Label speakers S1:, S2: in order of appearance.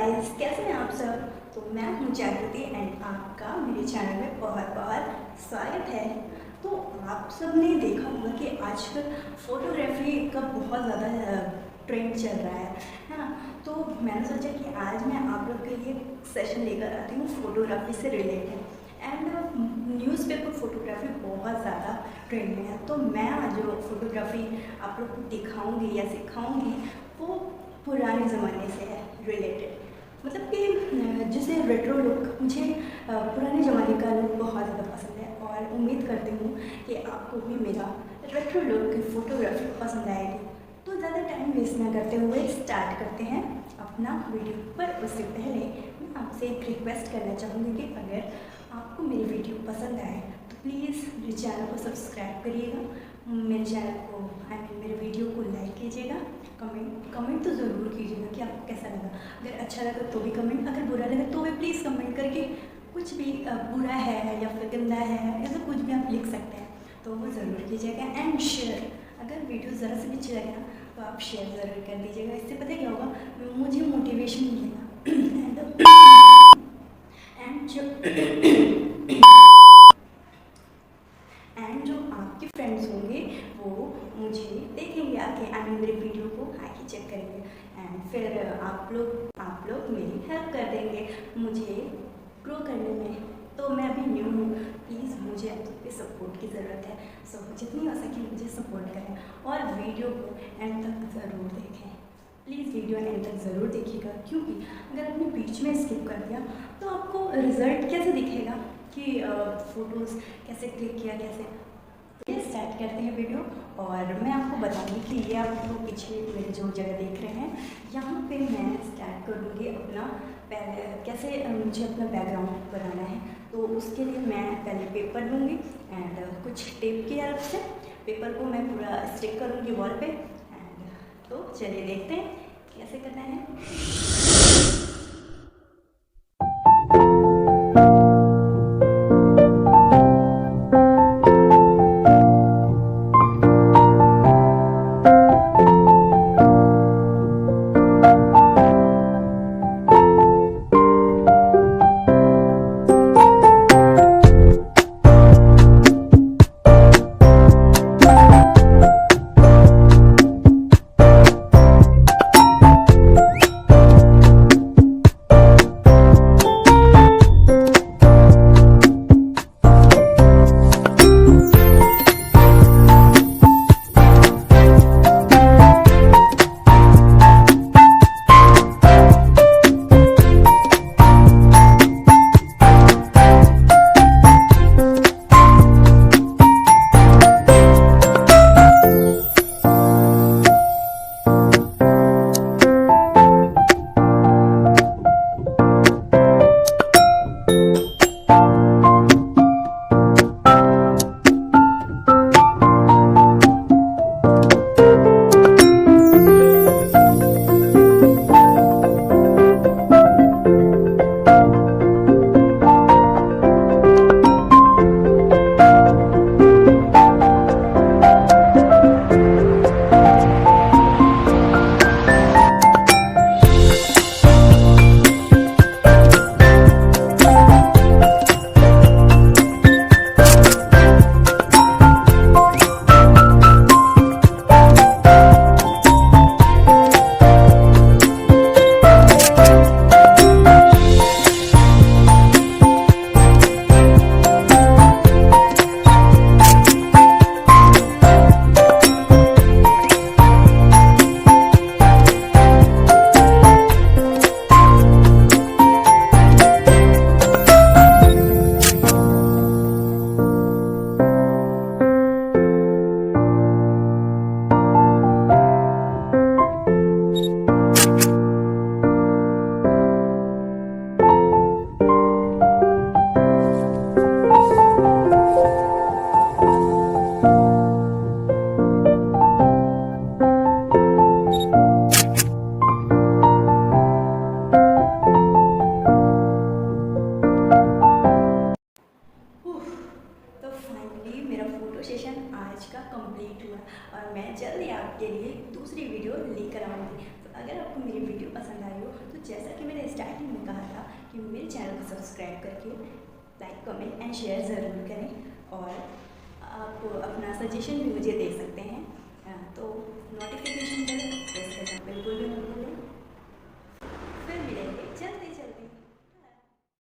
S1: Guys, कैसे हैं आप सब। तो मैं हूँ जागृति एंड आपका मेरे चैनल में बहुत बहुत स्वागत है। तो आप सब ने देखा होगा कि आजकल फोटोग्राफी का बहुत ज़्यादा ट्रेंड चल रहा है ना। तो मैंने सोचा कि आज मैं आप लोग के लिए सेशन लेकर आती हूँ फोटोग्राफी से रिलेटेड। एंड न्यूज़पेपर फोटोग्राफी बहुत ज़्यादा ट्रेंड में है। तो मैं आज जो फोटोग्राफी आप लोग को दिखाऊंगी या सिखाऊंगी वो पुराने ज़माने से है रिलेटेड, मतलब कि जिसे रेट्रो लुक, मुझे पुराने ज़माने का लुक बहुत ज़्यादा पसंद है और उम्मीद करती हूँ कि आपको भी मेरा रेट्रो लुक की फ़ोटोग्राफी पसंद आएगी। तो ज़्यादा टाइम वेस्ट ना करते हुए स्टार्ट करते हैं अपना वीडियो। पर उससे पहले मैं आपसे एक रिक्वेस्ट करना चाहूँगी कि अगर आपको मेरी वीडियो पसंद आए तो प्लीज़ मेरे चैनल को सब्सक्राइब करिएगा, मेरे चैनल को मेरे वीडियो को लाइक कीजिएगा, कमेंट तो ज़रूर कीजिएगा कि आपको कैसा लगा। अगर अच्छा लगा तो भी कमेंट, अगर बुरा लगा तो भी प्लीज़ कमेंट करके कुछ भी बुरा है या फिर गंदा है ऐसा कुछ भी आप लिख सकते हैं तो वो ज़रूर कीजिएगा। एंड शेयर, अगर वीडियो ज़रा से भी अच्छी लगे ना तो आप शेयर ज़रूर कर दीजिएगा। इससे पता क्या होगा, मुझे मोटिवेशन मिलेगा। एंड जो आपके फ्रेंड्स होंगे वो मुझे देखेंगे आके एंड मेरे वीडियो को आके चेक करेंगे एंड फिर आप लोग मेरी हेल्प कर देंगे मुझे ग्रो करने में। तो मैं अभी न्यू हूँ, प्लीज़ मुझे आपके सपोर्ट की ज़रूरत है। सो जितनी हो सके मुझे सपोर्ट करें और वीडियो को एंड तक ज़रूर देखें। प्लीज़ वीडियो एंड तक ज़रूर देखिएगा, क्योंकि अगर आपने बीच में स्किप कर दिया तो आपको रिज़ल्ट कैसे दिखेगा कि फ़ोटोज़ कैसे क्लिक किया कैसे। तो ये स्टार्ट करते हैं वीडियो। और मैं आपको बताऊंगी कि ये आप लोग पीछे मेरे जो जगह देख रहे हैं यहाँ पे मैं स्टार्ट करूँगी अपना पहले कैसे मुझे अपना बैकग्राउंड बनाना है। तो उसके लिए मैं पहले पेपर लूँगी एंड कुछ टेप की हेल्प से पेपर को मैं पूरा स्टिक करूँगी वॉल पे। एंड तो चलिए देखते हैं कैसे करना है। कि मेरे चैनल को सब्सक्राइब करके लाइक कमेंट एंड शेयर ज़रूर करें। और आप अपना सजेशन भी मुझे दे सकते हैं। तो नोटिफिकेशन बेल प्रेस करना बिल्कुल भी मत